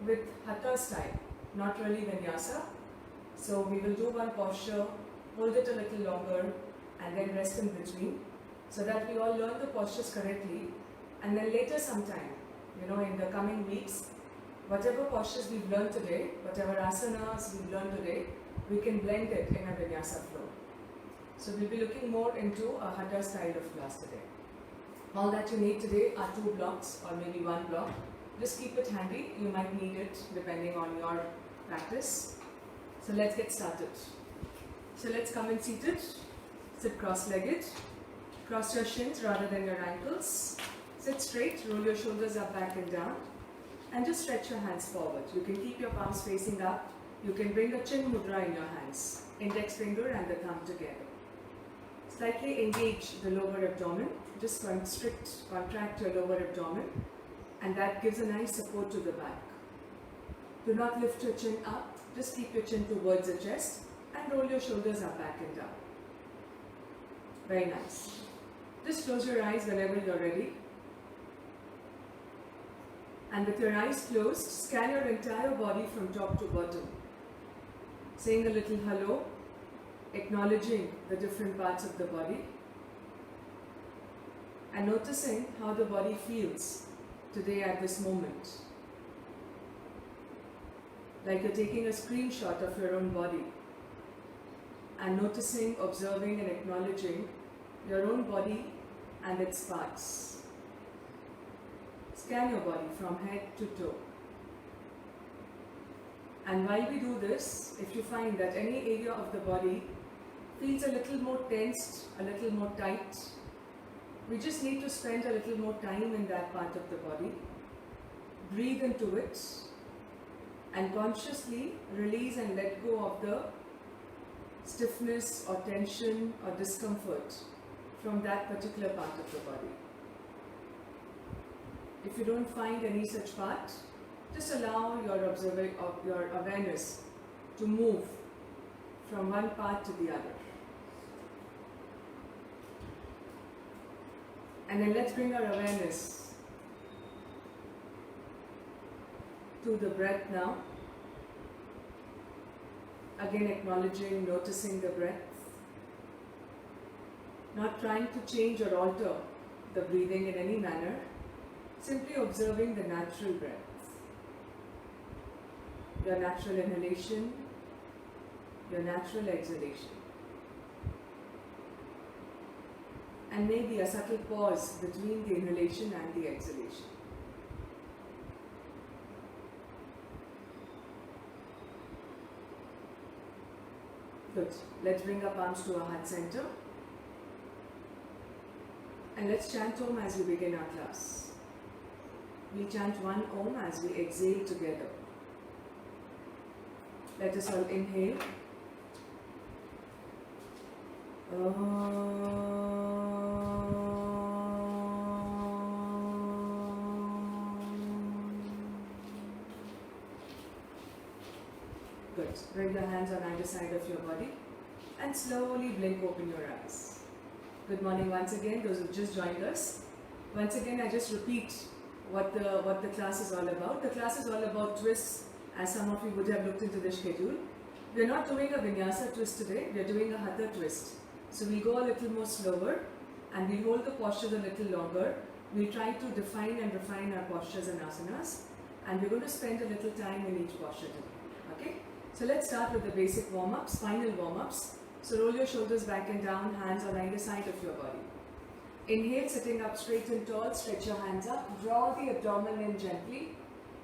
with Hatha style, not really Vinyasa. So we will do one posture, hold it a little longer, and then rest in between, so that we all learn the postures correctly. And then later sometime, in the coming weeks, whatever postures we've learned today, whatever asanas we've learned today, we can blend it in a Vinyasa flow. So we'll be looking more into a Hatha style of class today. All that you need today are 2 blocks or maybe 1 block. Just keep it handy, you might need it depending on your practice. So let's get started. So let's come in seated, sit cross-legged, cross your shins rather than your ankles. Sit straight, roll your shoulders up, back and down, and just stretch your hands forward. You can keep your palms facing up. You can bring a chin mudra in your hands, index finger and the thumb together. Slightly engage the lower abdomen, just contract your lower abdomen, and that gives a nice support to the back. Do not lift your chin up, just keep your chin towards the chest and roll your shoulders up, back and down. Very nice. Just close your eyes whenever you're ready. And with your eyes closed, scan your entire body from top to bottom. Saying a little hello, acknowledging the different parts of the body, and noticing how the body feels today at this moment. Like you're taking a screenshot of your own body and noticing, observing and acknowledging your own body and its parts. Scan your body from head to toe. And while we do this, if you find that any area of the body feels a little more tensed, a little more tight, we just need to spend a little more time in that part of the body. Breathe into it and consciously release and let go of the stiffness or tension or discomfort from that particular part of the body. If you don't find any such part, just allow your awareness to move from one part to the other. And then let's bring our awareness to the breath now. Again acknowledging, noticing the breath. Not trying to change or alter the breathing in any manner. Simply observing the natural breath. Your natural inhalation, your natural exhalation. And maybe a subtle pause between the inhalation and the exhalation. Good. Let's bring our palms to our heart center. And let's chant Om as we begin our class. We chant one Om as we exhale together. Let us all inhale. Good. Bring your hands on either side of your body and slowly blink open your eyes. Good morning once again, those who just joined us. Once again, I just repeat what the class is all about. The class is all about twists, as some of you would have looked into the schedule. We are not doing a Vinyasa twist today, we are doing a Hatha twist. So we'll go a little more slower and we'll hold the postures a little longer. We'll try to define and refine our postures and asanas, and we're going to spend a little time in each posture today. Okay? So let's start with the basic warm-ups, final warm-ups. So roll your shoulders back and down, hands on either side of your body. Inhale, sitting up straight and tall, stretch your hands up, draw the abdomen in gently.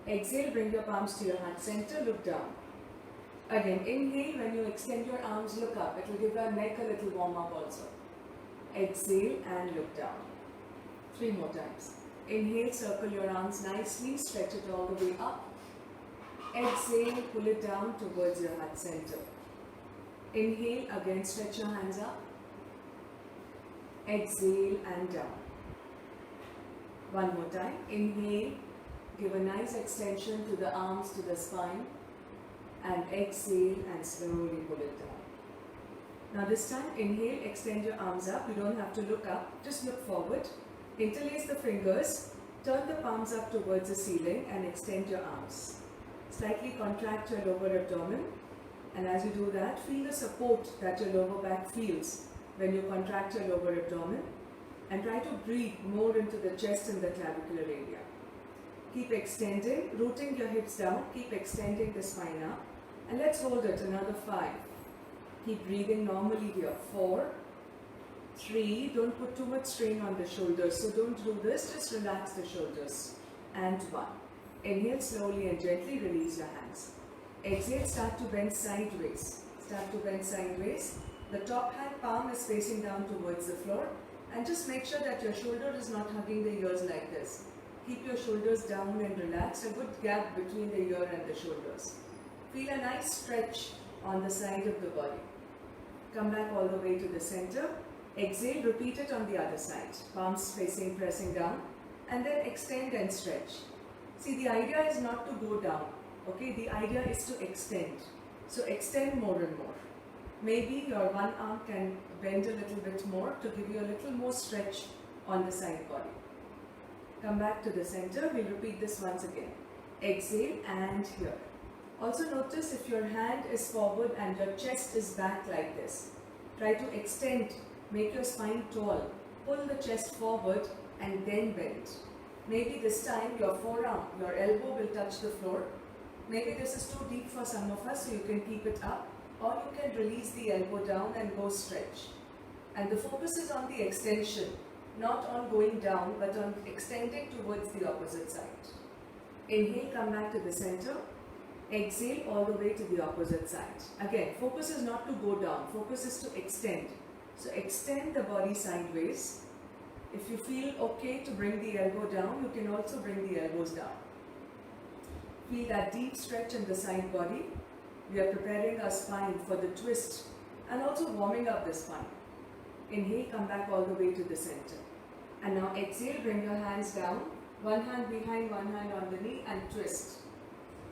Exhale, bring your palms to your heart center, look down. Again, inhale, when you extend your arms, look up. It will give our neck a little warm up also. Exhale and look down. 3 more times. Inhale, circle your arms nicely, stretch it all the way up. Exhale, pull it down towards your heart center. Inhale, again stretch your hands up. Exhale and down. One more time. Inhale, give a nice extension to the arms, to the spine. And exhale and slowly pull it down. Now this time, inhale, extend your arms up. You don't have to look up, just look forward. Interlace the fingers, turn the palms up towards the ceiling and extend your arms. Slightly contract your lower abdomen, and as you do that, feel the support that your lower back feels when you contract your lower abdomen, and try to breathe more into the chest and the clavicular area. Keep extending, rooting your hips down, keep extending the spine up, and let's hold it another 5. Keep breathing normally here. 4, 3, don't put too much strain on the shoulders, so don't do this, just relax the shoulders. And 1. Inhale slowly and gently, release your hands. Exhale, start to bend sideways. Start to bend sideways. The top hand palm is facing down towards the floor, and just make sure that your shoulder is not hugging the ears like this. Keep your shoulders down and relaxed, a good gap between the ear and the shoulders. Feel a nice stretch on the side of the body. Come back all the way to the center. Exhale, repeat it on the other side. Palms facing, pressing down, and then extend and stretch. See, the idea is not to go down, okay? The idea is to extend. So extend more and more. Maybe your one arm can bend a little bit more to give you a little more stretch on the side body. Come back to the center. We'll repeat this once again. Exhale and here. Also notice if your hand is forward and your chest is back like this. Try to extend, make your spine tall. Pull the chest forward and then bend. Maybe this time your forearm, your elbow will touch the floor. Maybe this is too deep for some of us, so you can keep it up. Or you can release the elbow down and go stretch. And the focus is on the extension, not on going down, but on extending towards the opposite side. Inhale, come back to the center. Exhale all the way to the opposite side. Again, focus is not to go down, focus is to extend. So extend the body sideways. If you feel okay to bring the elbow down, you can also bring the elbows down. Feel that deep stretch in the side body. We are preparing our spine for the twist and also warming up the spine. Inhale, come back all the way to the center. And now exhale, bring your hands down, one hand behind, one hand on the knee, and twist.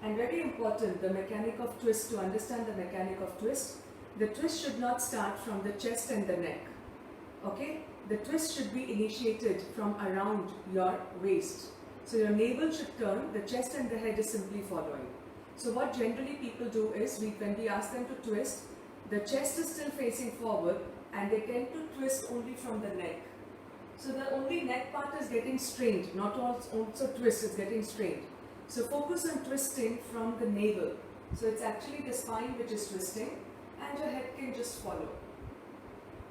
And very important, the mechanic of twist, to understand the mechanic of twist, the twist should not start from the chest and the neck. Okay? The twist should be initiated from around your waist. So your navel should turn, the chest and the head is simply following. So what generally people do is, when we ask them to twist, the chest is still facing forward and they tend to twist only from the neck. So the only neck part is getting strained, not also twist is getting strained. So focus on twisting from the navel. So it's actually the spine which is twisting and your head can just follow.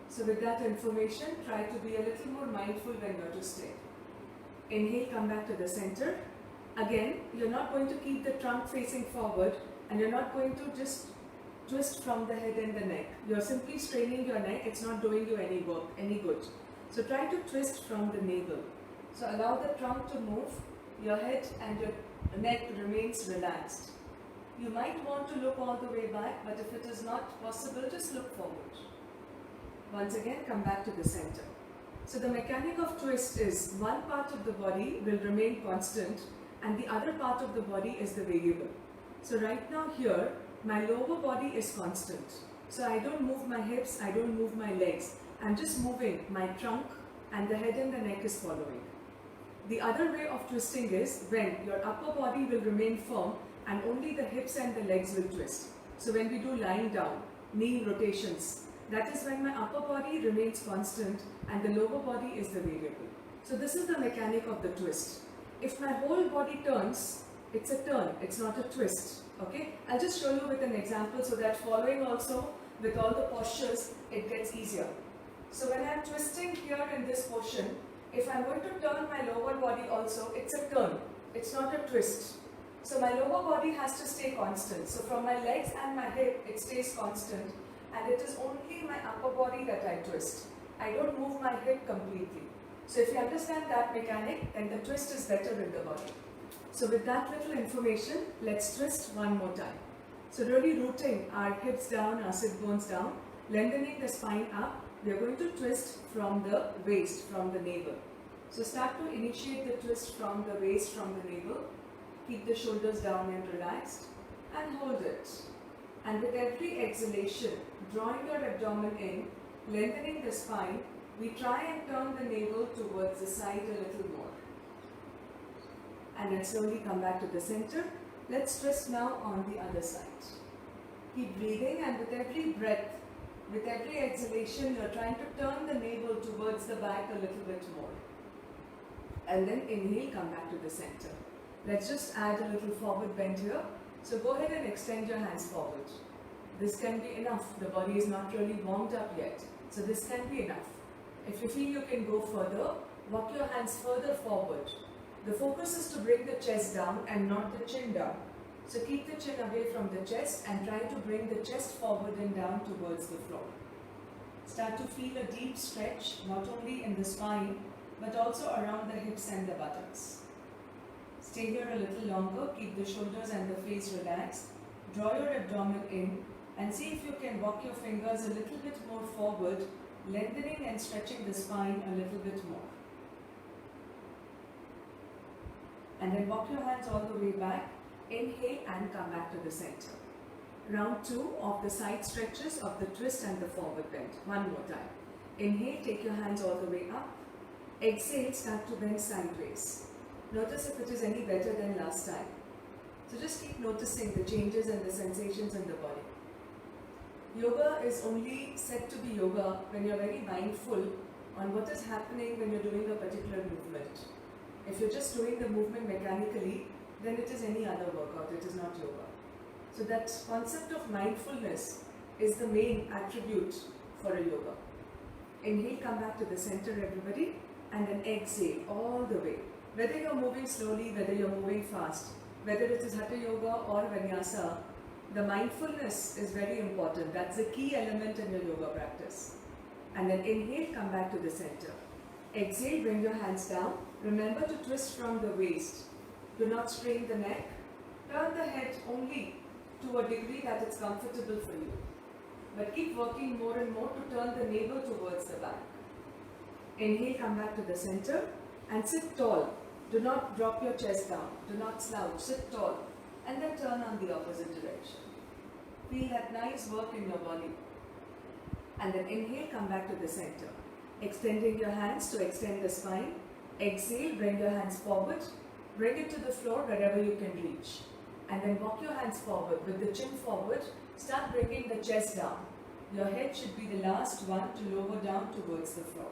So with that information, try to be a little more mindful when you're twisting. Inhale, come back to the center. Again, you're not going to keep the trunk facing forward and you're not going to just twist from the head and the neck. You're simply straining your neck, it's not doing you any work, any good. So try to twist from the navel. So allow the trunk to move, your head and your neck remains relaxed. You might want to look all the way back, but if it is not possible, just look forward. Once again, come back to the center. So the mechanic of twist is one part of the body will remain constant and the other part of the body is the variable. So right now here, my lower body is constant. So I don't move my hips, I don't move my legs. I'm just moving my trunk and the head and the neck is following. The other way of twisting is when your upper body will remain firm and only the hips and the legs will twist. So when we do lying down, knee rotations, that is when my upper body remains constant and the lower body is the variable. So this is the mechanic of the twist. If my whole body turns, it's a turn, it's not a twist. Okay? I'll just show you with an example so that following also with all the postures, it gets easier. So when I'm twisting here in this portion, if I'm going to turn my lower body also, it's a turn, it's not a twist. So my lower body has to stay constant. So from my legs and my hip, it stays constant. And it is only my upper body that I twist. I don't move my hip completely. So if you understand that mechanic, then the twist is better in the body. So with that little information, let's twist one more time. So really rooting our hips down, our sit bones down, lengthening the spine up. We are going to twist from the waist, from the navel. So start to initiate the twist from the waist, from the navel. Keep the shoulders down and relaxed and hold it. And with every exhalation, drawing your abdomen in, lengthening the spine, we try and turn the navel towards the side a little more. And then slowly come back to the center. Let's twist now on the other side. Keep breathing, and with every breath, with every exhalation, you're trying to turn the navel towards the back a little bit more. And then inhale, come back to the center. Let's just add a little forward bend here. So go ahead and extend your hands forward. This can be enough. The body is not really warmed up yet. So this can be enough. If you feel you can go further, walk your hands further forward. The focus is to bring the chest down and not the chin down. So keep the chin away from the chest and try to bring the chest forward and down towards the floor. Start to feel a deep stretch, not only in the spine, but also around the hips and the buttocks. Stay here a little longer, keep the shoulders and the face relaxed. Draw your abdomen in and see if you can walk your fingers a little bit more forward, lengthening and stretching the spine a little bit more. And then walk your hands all the way back. Inhale and come back to the center. Round 2 of the side stretches of the twist and the forward bend. One more time. Inhale, take your hands all the way up. Exhale, start to bend sideways. Notice if it is any better than last time. So just keep noticing the changes and the sensations in the body. Yoga is only said to be yoga when you're very mindful on what is happening when you're doing a particular movement. If you're just doing the movement mechanically, then it is any other workout, it is not yoga. So that concept of mindfulness is the main attribute for a yoga. Inhale, come back to the center, everybody, and then exhale all the way. Whether you're moving slowly, whether you're moving fast, whether it is Hatha Yoga or Vinyasa, the mindfulness is very important. That's the key element in your yoga practice. And then inhale, come back to the center. Exhale, bring your hands down. Remember to twist from the waist. Do not strain the neck. Turn the head only to a degree that it's comfortable for you. But keep working more and more to turn the navel towards the back. Inhale, come back to the center and sit tall. Do not drop your chest down. Do not slouch. Sit tall. And then turn on the opposite direction. Feel that nice work in your body. And then inhale, come back to the center. Extending your hands to extend the spine. Exhale, bring your hands forward. Bring it to the floor wherever you can reach. And then walk your hands forward with the chin forward. Start bringing the chest down. Your head should be the last one to lower down towards the floor.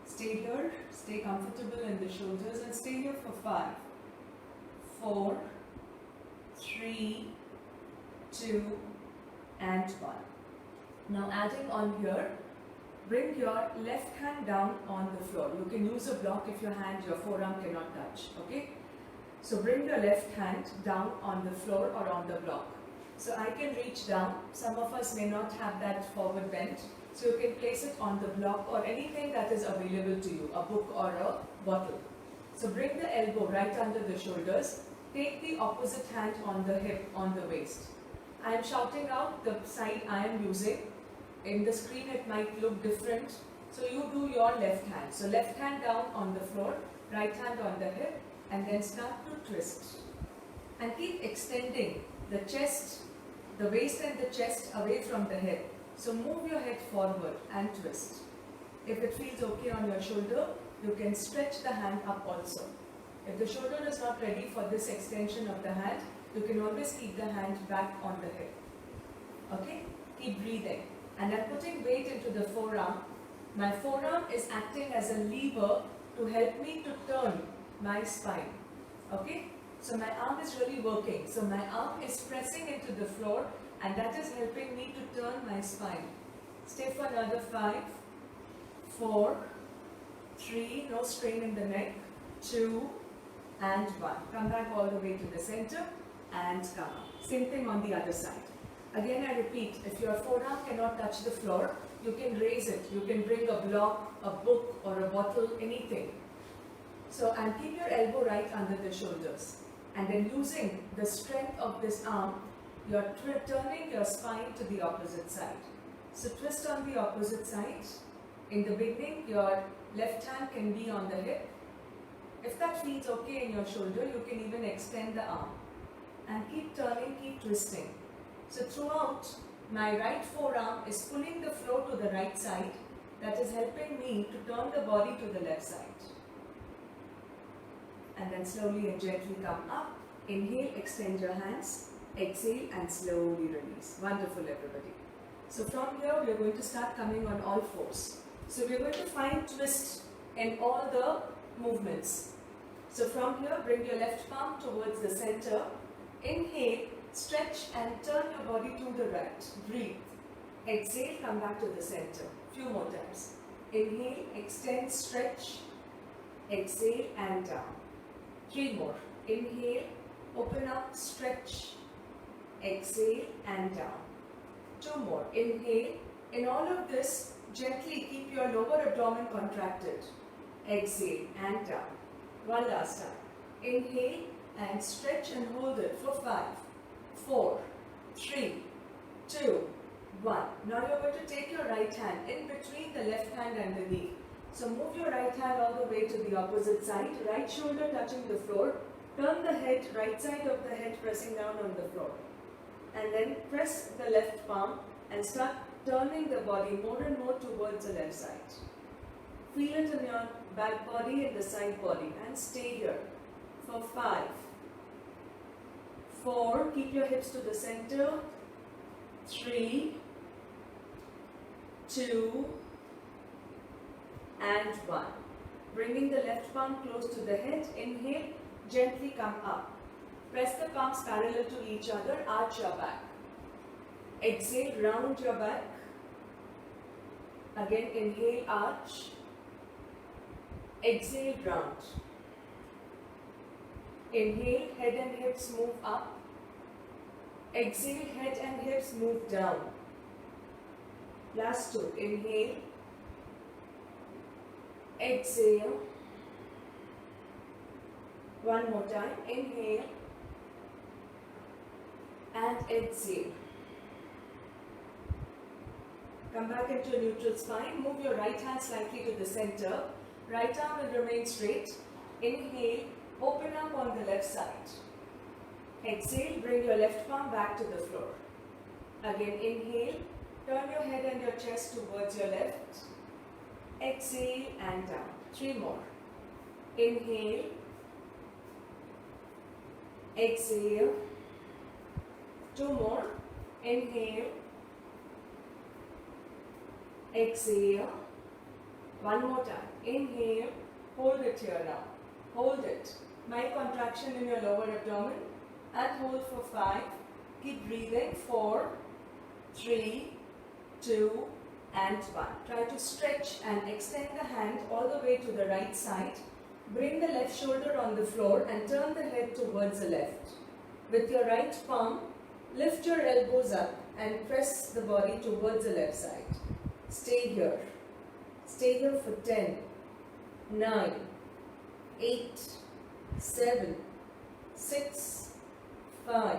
Stay here, stay comfortable in the shoulders and stay here for 5, 4, 3, 2 and 1. Now adding on here, bring your left hand down on the floor. You can use a block if your forearm cannot touch, okay? So bring your left hand down on the floor or on the block. So I can reach down. Some of us may not have that forward bend. So you can place it on the block or anything that is available to you, a book or a bottle. So bring the elbow right under the shoulders. Take the opposite hand on the hip, on the waist. I am shouting out the side I am using. In the screen it might look different. So you do your left hand. So left hand down on the floor, right hand on the hip, and then start to twist. And keep extending the chest, the waist and the chest away from the hip. So move your head forward and twist. If it feels okay on your shoulder, you can stretch the hand up also. If the shoulder is not ready for this extension of the hand, you can always keep the hand back on the hip. Okay? Keep breathing. And I'm putting weight into the forearm. My forearm is acting as a lever to help me to turn my spine. Okay? So my arm is really working. So my arm is pressing into the floor and that is helping me to turn my spine. Stay for another 5, 4, 3, no strain in the neck, 2 and 1. Come back all the way to the center and come up. Same thing on the other side. Again I repeat, if your forearm cannot touch the floor, you can raise it. You can bring a block, a book or a bottle, anything. So, and keep your elbow right under the shoulders. And then using the strength of this arm, you're turning your spine to the opposite side. So twist on the opposite side. In the beginning, your left hand can be on the hip. If that feels okay in your shoulder, you can even extend the arm. And keep turning, keep twisting. So throughout, my right forearm is pulling the floor to the right side. That is helping me to turn the body to the left side. And then slowly and gently come up Inhale, extend your hands. Exhale and slowly release. Wonderful, everybody. So from here, we are going to start coming on all fours. So we are going to find twist in all the movements. So from here, bring your left palm towards the center. Inhale, stretch and turn your body to the right. Breathe. Exhale, come back to the center. Few more times. Inhale, extend, stretch. Exhale and down. 3 more. Inhale, open up, stretch. Exhale and down. 2 more. Inhale. In all of this, gently keep your lower abdomen contracted. Exhale and down. One last time. Inhale and stretch and hold it for 5, 4, 3, 2, 1. Now you are going to take your right hand in between the left hand and the knee. So move your right hand all the way to the opposite side. Right shoulder touching the floor. Turn the head, right side of the head pressing down on the floor. And then press the left palm and start turning the body more and more towards the left side. Feel it in your back body and the side body and stay here for 5, 4, keep your hips to the center, 3, 2 and 1. Bringing the left palm close to the head, inhale, gently come up. Press the palms parallel to each other, arch your back. Exhale, round your back. Again, inhale, arch. Exhale, round. Inhale, head and hips move up. Exhale, head and hips move down. Last 2. Inhale. Exhale. One more time. Inhale. And exhale. Come back into a neutral spine. Move your right hand slightly to the center. Right arm will remain straight. Inhale. Open up on the left side. Exhale. Bring your left palm back to the floor. Again, inhale. Turn your head and your chest towards your left. Exhale and down. 3 more. Inhale. Exhale. 2 more. Inhale. Exhale. One more time. Inhale. Hold it here now. Hold it. Mild contraction in your lower abdomen. And hold for 5. Keep breathing. 4, 3, 2 and 1. Try to stretch and extend the hand all the way to the right side. Bring the left shoulder on the floor and turn the head towards the left. With your right palm, lift your elbows up and press the body towards the left side. Stay here. Stay here for 10, 9, 8, 7, 6, 5,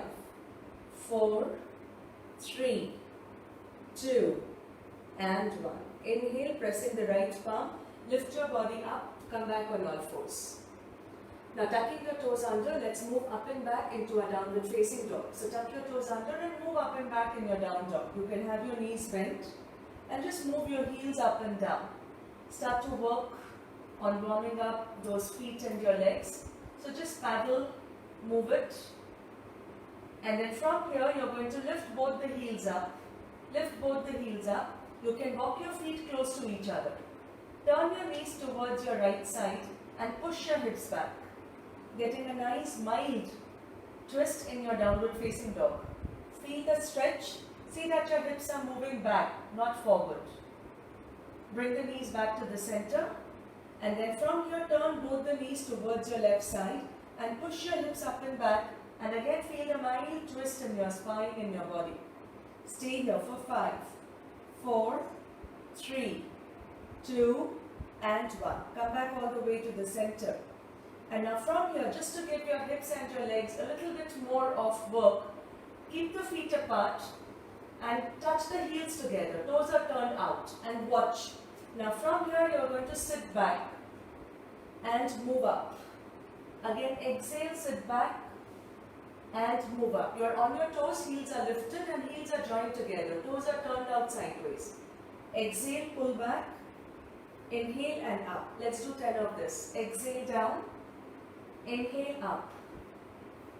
4, 3, 2 and 1. Inhale, pressing the right palm. Lift your body up. Come back on all fours. Now tucking your toes under, let's move up and back into a downward facing dog. So tuck your toes under and move up and back in your down dog. You can have your knees bent and just move your heels up and down. Start to work on warming up those feet and your legs. So just paddle, move it. And then from here, you're going to lift both the heels up. Lift both the heels up. You can walk your feet close to each other. Turn your knees towards your right side and push your hips back. Getting a nice mild twist in your downward facing dog. Feel the stretch. See that your hips are moving back, not forward. Bring the knees back to the center. And then from here, turn both the knees towards your left side and push your hips up and back. And again, feel a mild twist in your spine and your body. Stay here for 5, 4, 3, 2 and 1. Come back all the way to the center. And now from here, just to give your hips and your legs a little bit more of work, keep the feet apart and touch the heels together. Toes are turned out and watch. Now from here, you are going to sit back and move up. Again, exhale, sit back and move up. You are on your toes, heels are lifted and heels are joined together. Toes are turned out sideways. Exhale, pull back. Inhale and up. Let's do 10 of this. Exhale down. Inhale up.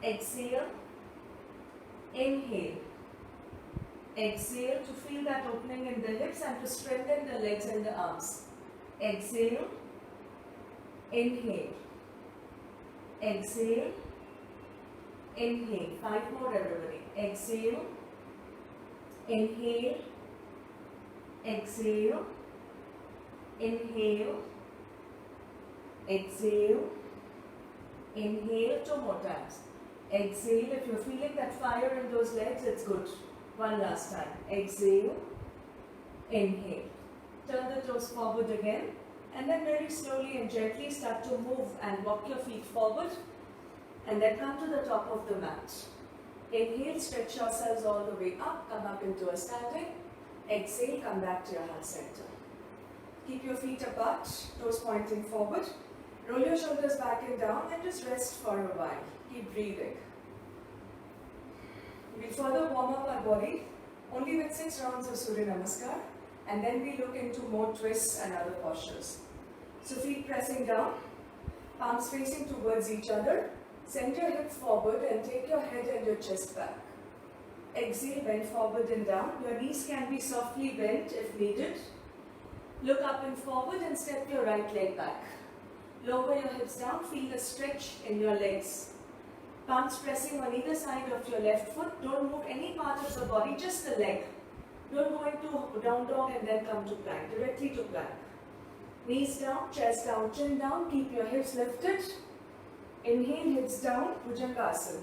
Exhale. Inhale. Exhale to feel that opening in the hips and to strengthen the legs and the arms. Exhale. Inhale. Exhale. Inhale. 5 more, everybody. Exhale. Inhale. Exhale. Inhale. Exhale. Inhale. 2 more times. Exhale. If you're feeling that fire in those legs, it's good. One last time. Exhale. Inhale. Turn the toes forward again. And then very slowly and gently start to move and walk your feet forward. And then come to the top of the mat. Inhale, stretch yourselves all the way up. Come up into a standing. Exhale, come back to your heart center. Keep your feet apart, toes pointing forward. Roll your shoulders back and down and just rest for a while. Keep breathing. We'll further warm up our body only with 6 rounds of Surya Namaskar, and then we look into more twists and other postures. So feet pressing down, palms facing towards each other. Send your hips forward and take your head and your chest back. Exhale, bend forward and down. Your knees can be softly bent if needed. Look up and forward and step your right leg back. Lower your hips down, feel the stretch in your legs. Palms pressing on either side of your left foot. Don't move any part of the body, just the leg. Don't go into down dog and then come to plank, directly to plank. Knees down, chest down, chin down. Keep your hips lifted. Inhale, hips down, Bhujangasana.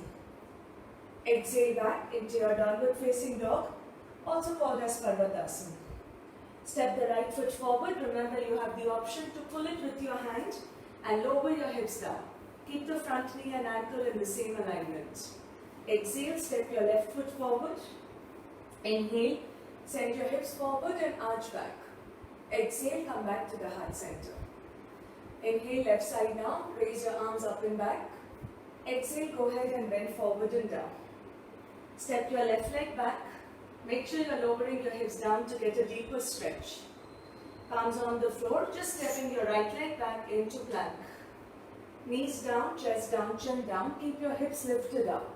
Exhale back into your downward facing dog, also called as Parvatasana. Step the right foot forward. Remember, you have the option to pull it with your hand and lower your hips down. Keep the front knee and ankle in the same alignment. Exhale, step your left foot forward. Inhale, send your hips forward and arch back. Exhale, come back to the heart center. Inhale, left side now. Raise your arms up and back. Exhale, go ahead and bend forward and down. Step your left leg back. Make sure you're lowering your hips down to get a deeper stretch. Palms on the floor, just stepping your right leg back into plank. Knees down, chest down, chin down. Keep your hips lifted up.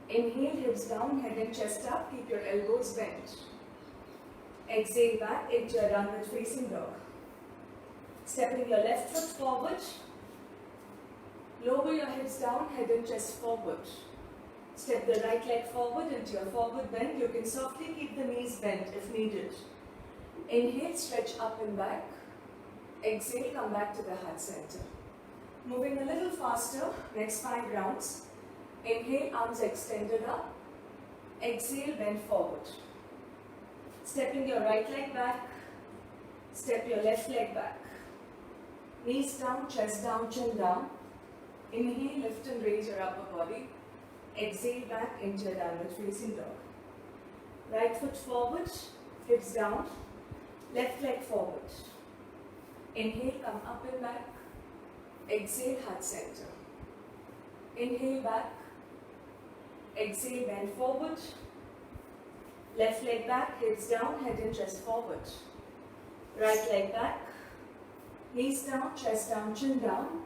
Inhale, hips down, head and chest up. Keep your elbows bent. Exhale back into your downward facing dog. Stepping your left foot forward. Lower your hips down, head and chest forward. Step the right leg forward into your forward bend. You can softly keep the knees bent if needed. Inhale, stretch up and back. Exhale, come back to the heart center. Moving a little faster, next 5 rounds. Inhale, arms extended up. Exhale, bend forward. Stepping your right leg back. Step your left leg back. Knees down, chest down, chin down. Inhale, lift and raise your upper body. Exhale back into your downward facing dog. Right foot forward, hips down. Left leg forward. Inhale, come up and back. Exhale, heart center. Inhale back. Exhale, bend forward. Left leg back, hips down, head and chest forward. Right leg back. Knees down, chest down, chin down.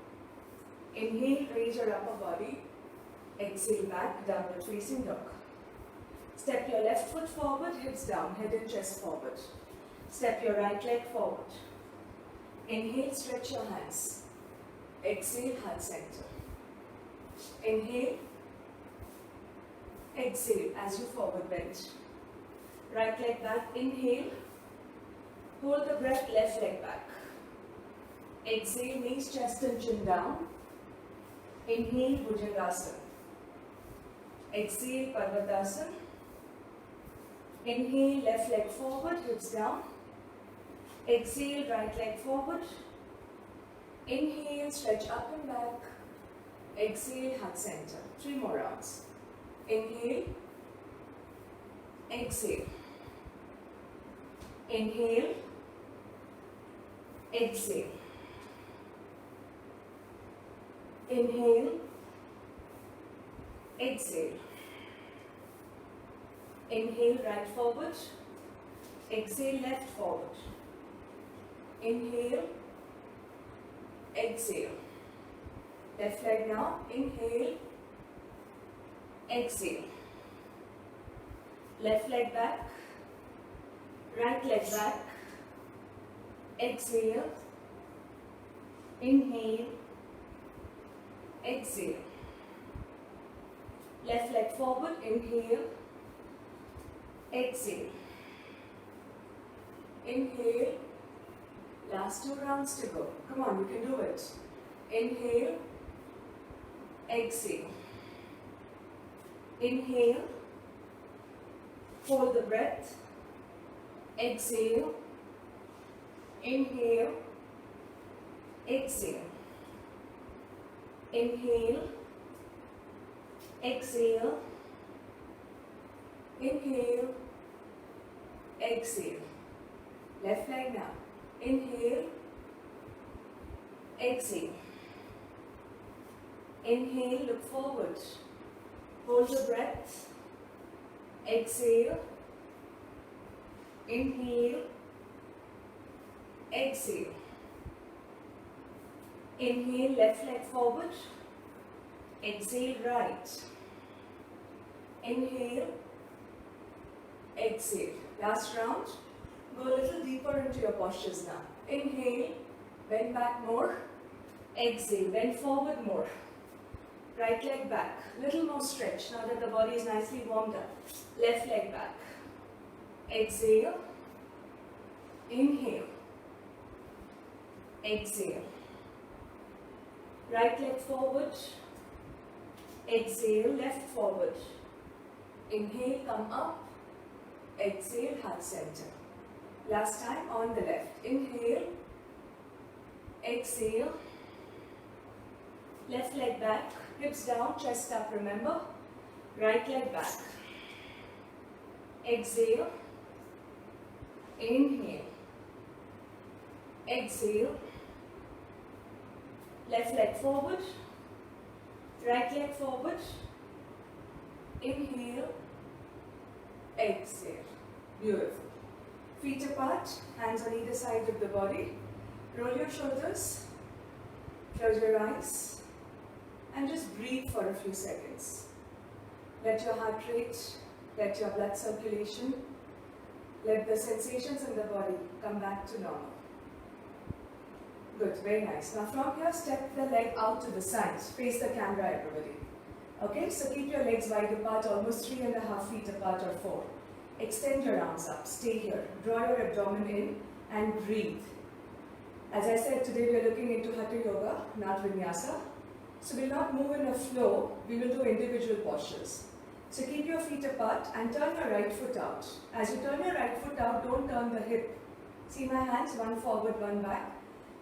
Inhale, raise your upper body. Exhale back, downward facing dog. Step your left foot forward, hips down, head and chest forward. Step your right leg forward. Inhale, stretch your hands. Exhale, heart center. Inhale. Exhale as you forward bend. Right leg back, inhale. Hold the breath, left leg back. Exhale, knees, chest and chin down. Inhale, Bhujangasana. Exhale, Parvatasana. Inhale, left leg forward, hips down. Exhale, right leg forward. Inhale, stretch up and back. Exhale, heart center. 3 more rounds. Inhale. Exhale. Inhale. Exhale. Inhale. Exhale. Inhale, right forward. Exhale, left forward. Inhale. Exhale. Left leg now. Inhale. exhale. Left leg back, right leg back, exhale, inhale, exhale. Left leg forward, inhale, exhale. Inhale, last 2 rounds to go. Come on, you can do it. Inhale, exhale. Inhale, hold the breath, exhale, inhale, exhale. Inhale, exhale, inhale, exhale. Left leg now. Inhale, exhale. Inhale, look forward. Hold the breath. Exhale. Inhale. Exhale. Inhale, left leg forward. Exhale, right. Inhale. Exhale. Last round. Go a little deeper into your postures now. Inhale, bend back more. Exhale, bend forward more. Right leg back, little more stretch now that the body is nicely warmed up. Left leg back. Exhale. Inhale. Exhale. Right leg forward. Exhale, left forward. Inhale, come up. Exhale, heart center. Last time on the left. Inhale. Exhale. Left leg back. Hips down, chest up, remember. Right leg back. Exhale. Inhale. Exhale. Left leg forward. Right leg forward. Inhale. Exhale. Beautiful. Feet apart, hands on either side of the body. Roll your shoulders. Close your eyes. And just breathe for a few seconds. Let your heart rate, let your blood circulation, let the sensations in the body come back to normal. Good, very nice. Now from here, step the leg out to the sides. Face the camera, everybody. Okay, so keep your legs wide apart, almost 3.5 feet apart or 4. Extend your arms up, stay here. Draw your abdomen in and breathe. As I said, today we are looking into Hatha Yoga, not Vinyasa. So we will not move in a flow, we will do individual postures. So keep your feet apart and turn your right foot out. As you turn your right foot out, don't turn the hip. See my hands, one forward, one back.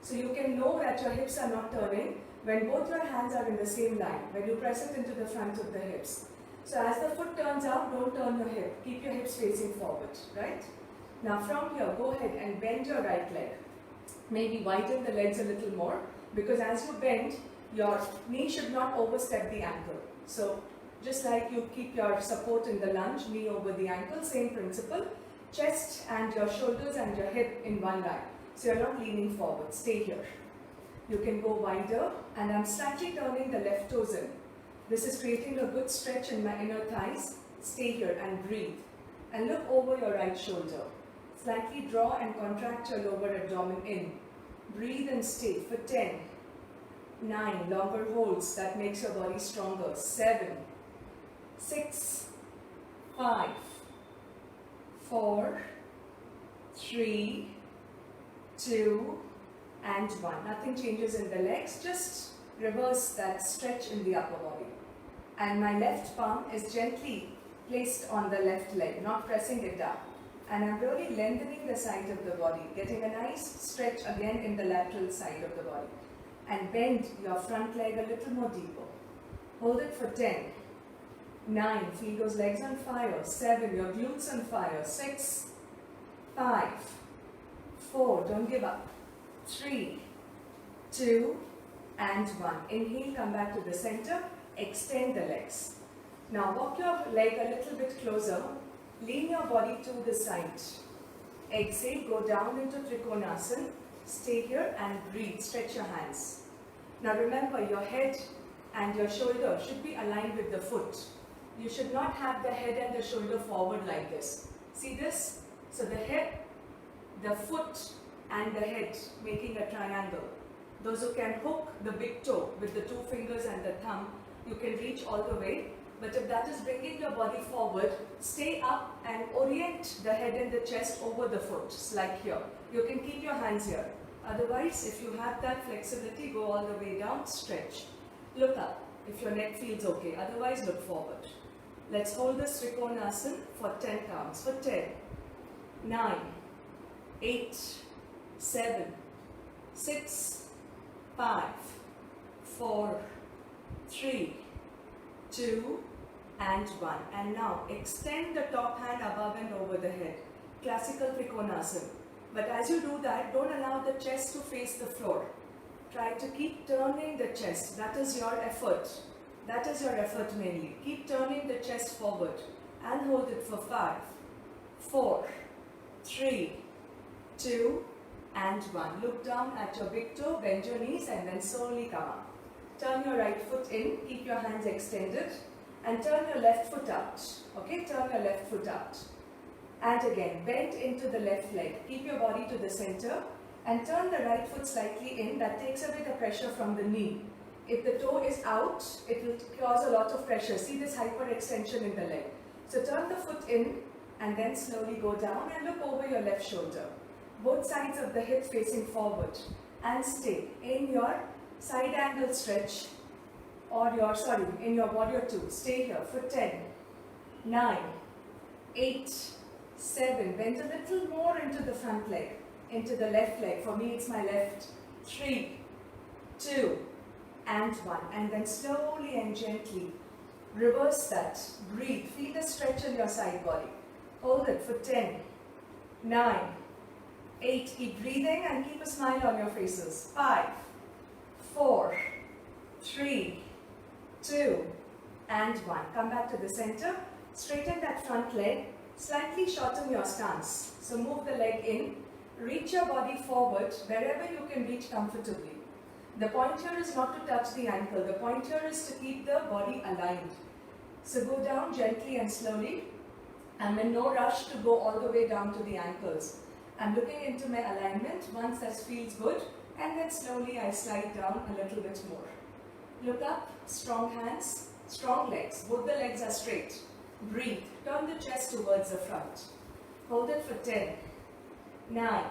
So you can know that your hips are not turning when both your hands are in the same line, when you press it into the front of the hips. So as the foot turns out, don't turn your hip. Keep your hips facing forward, right? Now from here, go ahead and bend your right leg. Maybe widen the legs a little more, because as you bend, your knee should not overstep the ankle. So just like you keep your support in the lunge, knee over the ankle, same principle. Chest and your shoulders and your hip in one line. So you're not leaning forward, stay here. You can go wider, and I'm slightly turning the left toes in. This is creating a good stretch in my inner thighs. Stay here and breathe. And look over your right shoulder. Slightly draw and contract your lower abdomen in. Breathe and stay for 10, 9, longer holds, that makes your body stronger. 7, 6, 5, 4, 3, 2, and 1. Nothing changes in the legs, just reverse that stretch in the upper body. And my left palm is gently placed on the left leg, not pressing it down. And I'm really lengthening the side of the body, getting a nice stretch again in the lateral side of the body. And bend your front leg a little more deeper. Hold it for 10, 9, feel those legs on fire. 7, your glutes on fire. 6, 5, 4, don't give up. 3, 2, and 1. Inhale, come back to the center, extend the legs. Now walk your leg a little bit closer, lean your body to the side. Exhale, go down into Trikonasana, stay here and breathe, stretch your hands. Now remember, your head and your shoulder should be aligned with the foot. you should not have the head and the shoulder forward like this. See this? So the head, the foot and the head making a triangle. Those who can hook the big toe with the 2 fingers and the thumb, you can reach all the way. But if that is bringing your body forward, stay up and orient the head and the chest over the foot, like here. You can keep your hands here. Otherwise, if you have that flexibility, go all the way down, stretch. Look up if your neck feels okay. Otherwise, look forward. Let's hold this Trikonasana for 10 counts. For 10, 9, 8, 7, 6, 5, 4, 3, 2, and 1. And now extend the top hand above and over the head. Classical Trikonasana. But as you do that, don't allow the chest to face the floor. Try to keep turning the chest. That is your effort. That is your effort mainly. Keep turning the chest forward and hold it for 5, 4, 3, 2, and 1. Look down at your big toe, bend your knees and then slowly come up. Turn your right foot in, keep your hands extended and turn your left foot out. Okay, turn your left foot out. And again, bend into the left leg. Keep your body to the center and turn the right foot slightly in. That takes away the pressure from the knee. If the toe is out, it will cause a lot of pressure. See this hyperextension in the leg. So turn the foot in and then slowly go down and look over your left shoulder. Both sides of the hip facing forward and stay in your side angle stretch or in your warrior 2. Stay here for 10, 9, 8, 7. Bend a little more into the front leg, into the left leg. For me, it's my left. 3, 2, and 1. And then slowly and gently reverse that. Breathe. Feel the stretch in your side body. Hold it for 10, 9, 8. Keep breathing and keep a smile on your faces. 5, 4, 3, 2, and 1. Come back to the center. Straighten that front leg. Slightly shorten your stance. So move the leg in. Reach your body forward wherever you can reach comfortably. The point here is not to touch the ankle. The point here is to keep the body aligned. So go down gently and slowly. I'm in no rush to go all the way down to the ankles. I'm looking into my alignment once that feels good, and then slowly I slide down a little bit more. Look up, strong hands, strong legs. Both the legs are straight. Breathe. Turn the chest towards the front. Hold it for 10, 9,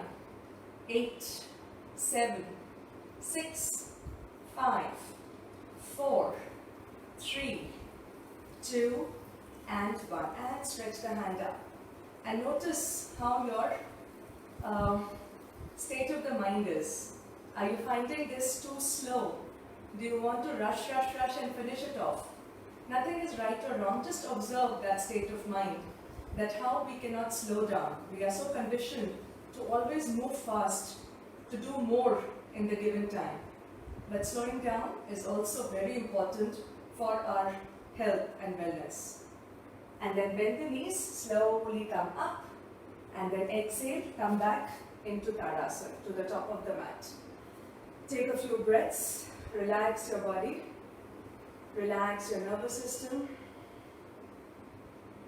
8, 7, 6, 5, 4, 3, 2, and 1. And stretch the hand up. And notice how your state of the mind is. Are you finding this too slow? Do you want to rush and finish it off? Nothing is right or wrong. Just observe that state of mind. That how we cannot slow down. We are so conditioned to always move fast, to do more in the given time. But slowing down is also very important for our health and wellness. And then bend the knees, slowly come up, and then exhale, come back into Tadasana, to the top of the mat. Take a few breaths, relax your body, relax your nervous system,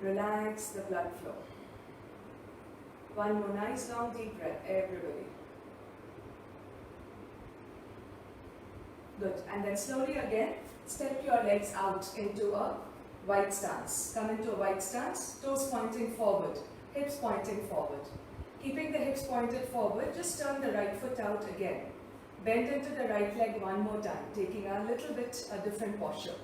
relax the blood flow. One more nice long deep breath, everybody. Good. And then slowly again, step your legs out into a wide stance. Come into a wide stance, toes pointing forward, hips pointing forward. Keeping the hips pointed forward, just turn the right foot out again. Bend into the right leg one more time, taking a little bit a different posture.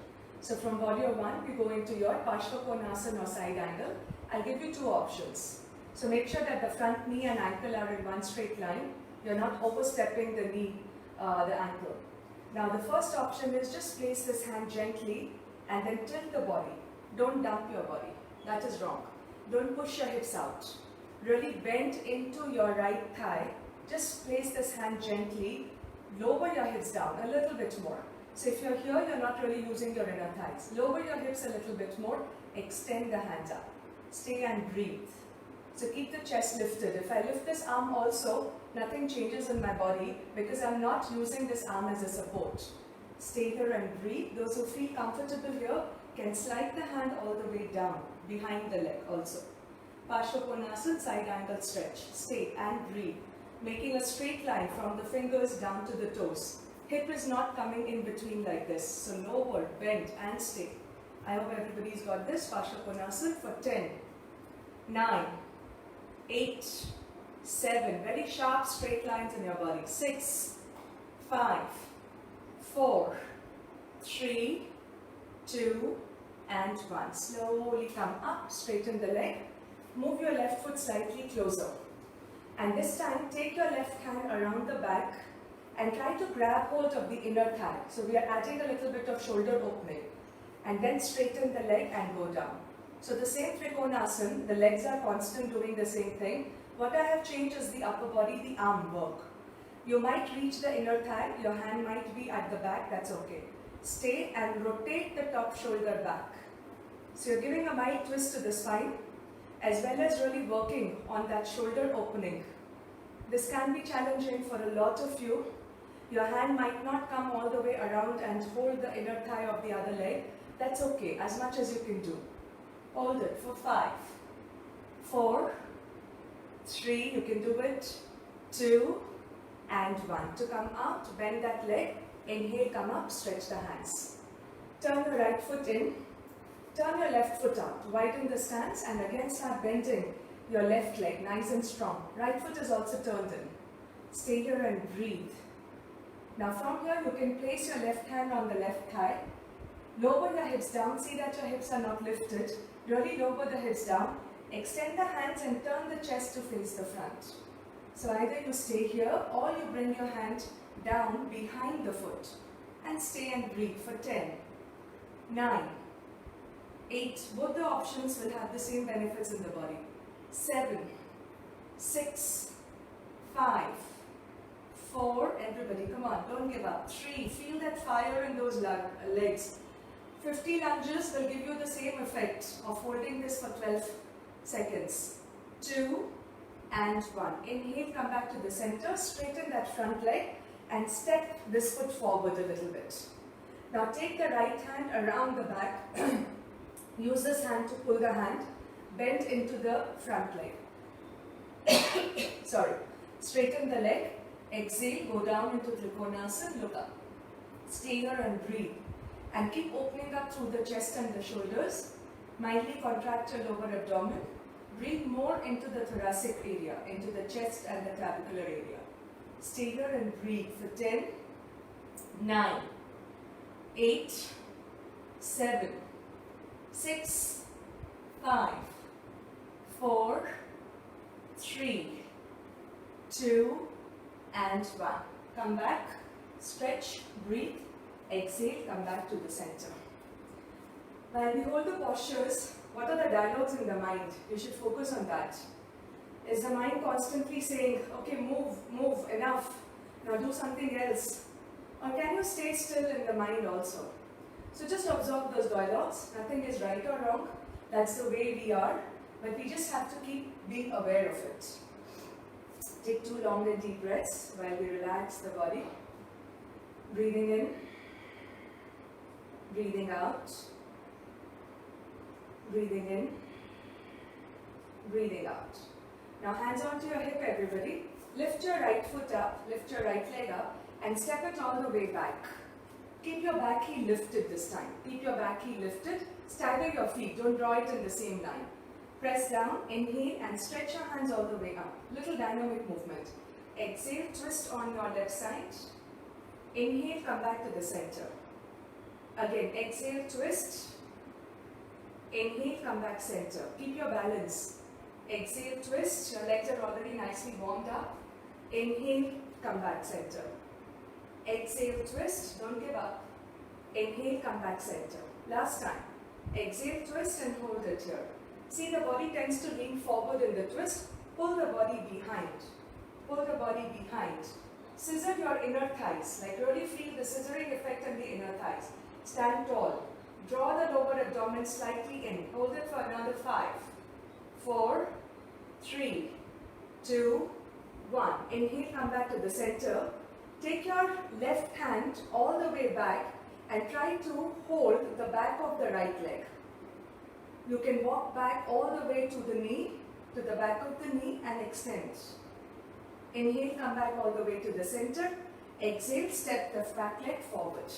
So from warrior 1, we go into your Parshva or side angle. I'll give you 2 options. So make sure that the front knee and ankle are in one straight line. You're not overstepping the knee, the ankle. Now the first option is just place this hand gently and then tilt the body. Don't dump your body. That is wrong. Don't push your hips out. Really bend into your right thigh. Just place this hand gently. Lower your hips down a little bit more. So if you're here, you're not really using your inner thighs. Lower your hips a little bit more. Extend the hands up. Stay and breathe. So keep the chest lifted. If I lift this arm also, nothing changes in my body because I'm not using this arm as a support. Stay here and breathe. Those who feel comfortable here can slide the hand all the way down behind the leg also. Parshvakonasana, side angle stretch. Stay and breathe, making a straight line from the fingers down to the toes. Hip is not coming in between like this. So lower, bend and stay. I hope everybody's got this. Parshvakonasana for 10, 9, 8, 7. Very sharp straight lines in your body. 6, 5, 4, 3, 2 and 1. Slowly come up, straighten the leg. Move your left foot slightly closer. And this time take your left hand around the back and try to grab hold of the inner thigh. So we are adding a little bit of shoulder opening. And then straighten the leg and go down. So the same Trikonasana, the legs are constant doing the same thing. What I have changed is the upper body, the arm work. You might reach the inner thigh, your hand might be at the back, that's okay. Stay and rotate the top shoulder back. So you're giving a mild twist to the spine as well as really working on that shoulder opening. This can be challenging for a lot of you. Your hand might not come all the way around and hold the inner thigh of the other leg. That's okay, as much as you can do. Hold it for 5, 4, 3, you can do it, 2 and 1. To come out, bend that leg, inhale, come up, stretch the hands. Turn the right foot in, turn your left foot out, widen the stance and again start bending your left leg, nice and strong. Right foot is also turned in. Stay here and breathe. Now from here you can place your left hand on the left thigh, lower your hips down, see that your hips are not lifted, really lower the hips down, extend the hands and turn the chest to face the front. So either you stay here or you bring your hand down behind the foot and stay and breathe for 10, 9, 8, both the options will have the same benefits in the body, 7, 6, 5, 4, everybody come on, don't give up, 3, feel that fire in those legs, 50 lunges will give you the same effect of holding this for 12 seconds, 2 and 1, inhale, come back to the center, straighten that front leg and step this foot forward a little bit. Now take the right hand around the back, use this hand to pull the hand, bend into the front leg. Sorry, straighten the leg, exhale, go down into Trikonasana, look up. Stay here and breathe. And keep opening up through the chest and the shoulders. Mildly contract your lower abdomen. Breathe more into the thoracic area, into the chest and the clavicular area. Stay here and breathe for 10, 9, 8, 7, 6, 5, 4, 3, 2 and 1. Come back, stretch, breathe, exhale, come back to the center. While we hold the postures, what are the dialogues in the mind? You should focus on that. Is the mind constantly saying, okay, move, enough, now do something else? Or can you stay still in the mind also? So just observe those dialogues. Nothing is right or wrong. That's the way we are. But we just have to keep being aware of it. Take 2 long and deep breaths while we relax the body. Breathing in, breathing out, breathing in, breathing out. Now hands onto your hip, everybody. Lift your right foot up, lift your right leg up and step it all the way back. Keep your back heel lifted this time. Keep your back heel lifted. Stagger your feet, don't draw it in the same line. Press down, inhale and stretch your hands all the way up. Little dynamic movement. Exhale, twist on your left side. Inhale, come back to the center. Again, exhale, twist. Inhale, come back center. Keep your balance. Exhale, twist. Your legs are already nicely warmed up. Inhale, come back center. Exhale, twist. Don't give up. Inhale, come back center. Last time. Exhale, twist and hold it here. See, the body tends to lean forward in the twist. Pull the body behind. Pull the body behind. Scissor your inner thighs. Like really feel the scissoring effect in the inner thighs. Stand tall. Draw the lower abdomen slightly in. Hold it for another 5, 4, 3, 2, 1. Inhale, come back to the center. Take your left hand all the way back and try to hold the back of the right leg. You can walk back all the way to the knee, to the back of the knee and extend. Inhale, come back all the way to the center. Exhale, step the back leg forward.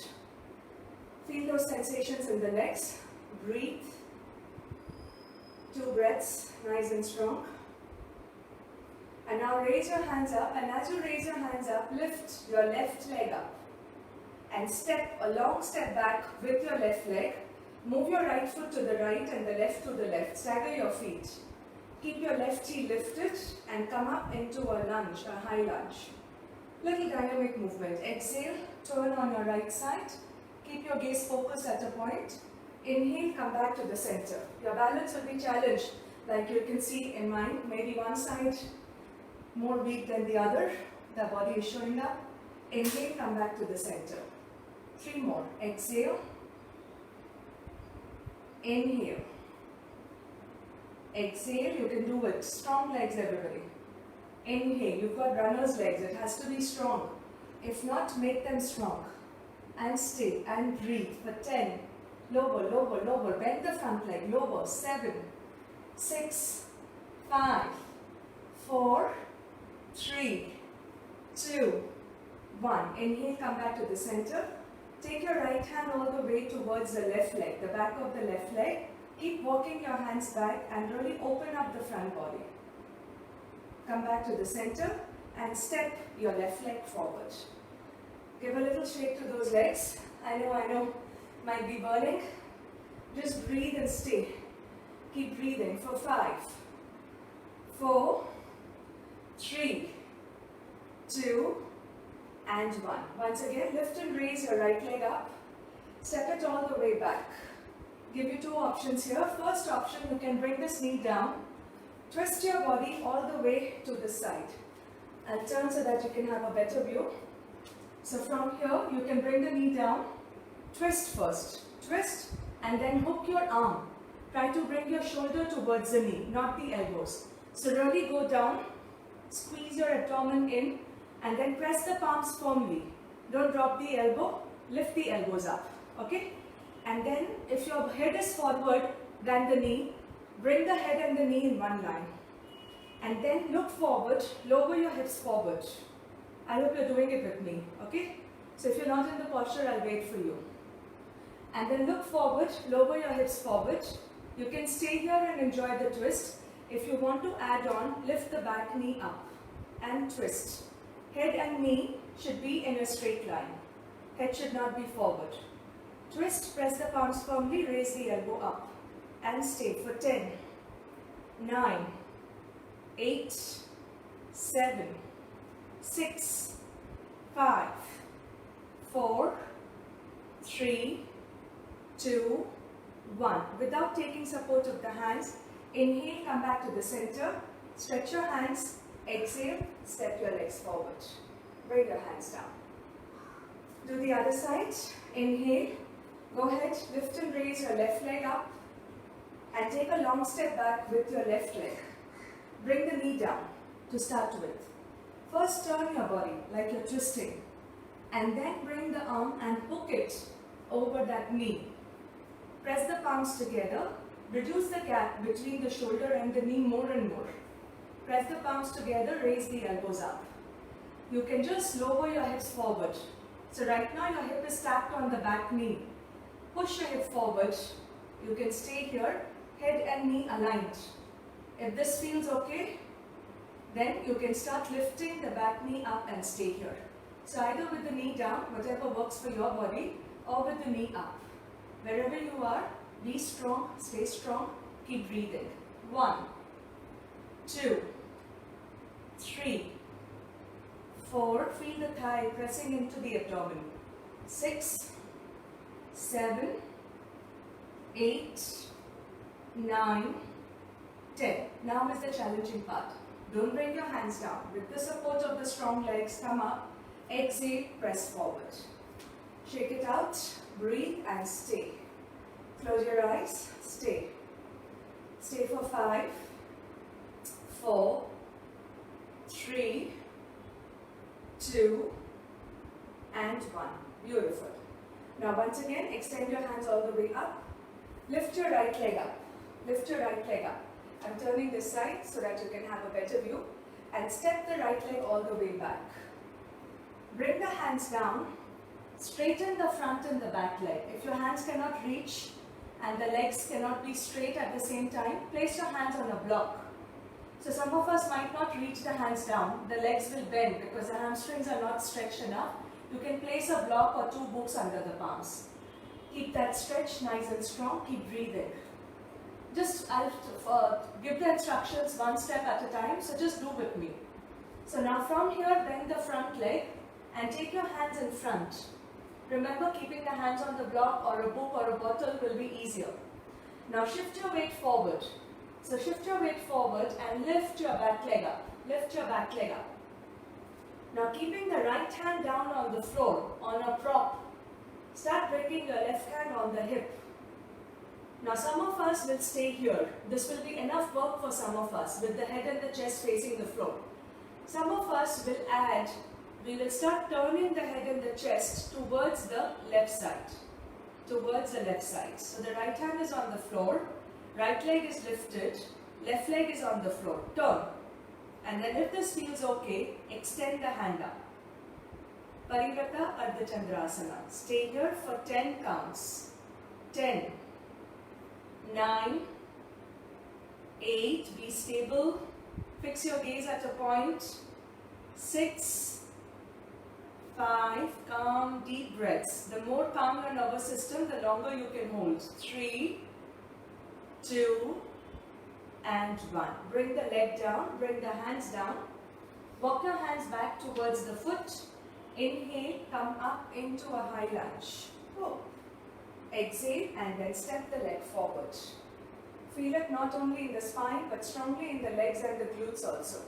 Feel those sensations in the legs. Breathe. 2 breaths, nice and strong. And now raise your hands up, and as you raise your hands up, lift your left leg up. And step a long step back with your left leg. Move your right foot to the right and the left to the left. Stagger your feet. Keep your left heel lifted and come up into a lunge, a high lunge. Little dynamic movement. Exhale, turn on your right side. Keep your gaze focused at a point. Inhale, come back to the center. Your balance will be challenged, like you can see in mine. Maybe one side more weak than the other. The body is showing up. Inhale, come back to the center. 3 more. Exhale. Inhale. Exhale, you can do it. Strong legs, everybody. Inhale, you've got runner's legs. It has to be strong. If not, make them strong. And stay and breathe for 10. Lower, lower, lower. Bend the front leg. Lower. 7, 6, 5, 4, 3, 2, 1. Inhale, come back to the center. Take your right hand all the way towards the left leg, the back of the left leg. Keep walking your hands back and really open up the front body. Come back to the center and step your left leg forward. Give a little shake to those legs. I know, might be burning. Just breathe and stay. Keep breathing for 5, 4, 3, 2, and 1. Once again, lift and raise your right leg up. Step it all the way back. Give you 2 options here. First option, you can bring this knee down. Twist your body all the way to the side. I'll turn so that you can have a better view. So from here, you can bring the knee down. Twist first. Twist and then hook your arm. Try to bring your shoulder towards the knee, not the elbows. So really go down. Squeeze your abdomen in. And then press the palms firmly. Don't drop the elbow, lift the elbows up, okay? And then if your head is forward than the knee, bring the head and the knee in one line. And then look forward, lower your hips forward. I hope you're doing it with me, okay? So if you're not in the posture, I'll wait for you. And then look forward, lower your hips forward. You can stay here and enjoy the twist. If you want to add on, lift the back knee up and twist. Head and knee should be in a straight line. Head should not be forward. Twist, press the palms firmly, raise the elbow up. And stay for 10, 9, 8, 7, 6, 5, 4, 3, 2, 1. Without taking support of the hands, inhale, come back to the center. Stretch your hands. Exhale, step your legs forward. Bring your hands down. Do the other side. Inhale. Go ahead, lift and raise your left leg up. And take a long step back with your left leg. Bring the knee down to start with. First turn your body like you're twisting. And then bring the arm and hook it over that knee. Press the palms together. Reduce the gap between the shoulder and the knee more and more. Press the palms together, raise the elbows up. You can just lower your hips forward. So right now your hip is tapped on the back knee. Push your hip forward. You can stay here, head and knee aligned. If this feels okay, then you can start lifting the back knee up and stay here. So either with the knee down, whatever works for your body, or with the knee up. Wherever you are, be strong, stay strong, keep breathing. 1, 2, 3, 4, feel the thigh pressing into the abdomen. 6, 7, 8, 9, 10. Now is the challenging part. Don't bring your hands down. With the support of the strong legs, come up. Exhale, press forward. Shake it out, breathe and stay. Close your eyes, stay. Stay for 5, 4, 3, 2, and 1. Beautiful. Now once again, extend your hands all the way up. Lift your right leg up. Lift your right leg up. I'm turning this side so that you can have a better view. And step the right leg all the way back. Bring the hands down. Straighten the front and the back leg. If your hands cannot reach and the legs cannot be straight at the same time, place your hands on a block. So some of us might not reach the hands down. The legs will bend because the hamstrings are not stretched enough. You can place a block or 2 books under the palms. Keep that stretch nice and strong. Keep breathing. Just I'll give the instructions one step at a time, so just do with me. So now from here, bend the front leg and take your hands in front. Remember, keeping the hands on the block or a book or a bottle will be easier. Now shift your weight forward. So shift your weight forward and lift your back leg up. Lift your back leg up. Now keeping the right hand down on the floor, on a prop, start bringing your left hand on the hip. Now some of us will stay here. This will be enough work for some of us with the head and the chest facing the floor. Some of us will add, we will start turning the head and the chest towards the left side. Towards the left side. So the right hand is on the floor, right leg is lifted, left leg is on the floor. Turn. And then if this feels okay, extend the hand up. Parivrata Ardha Chandrasana. Stay here for 10 counts. 10. 9, 8, be stable, fix your gaze at a point, 6, 5, calm, deep breaths. The more calm your nervous system, the longer you can hold. 3, 2, and 1. Bring the leg down, bring the hands down, walk your hands back towards the foot, inhale, come up into a high lunge. Oh. Exhale and then step the leg forward. Feel it not only in the spine but strongly in the legs and the glutes also.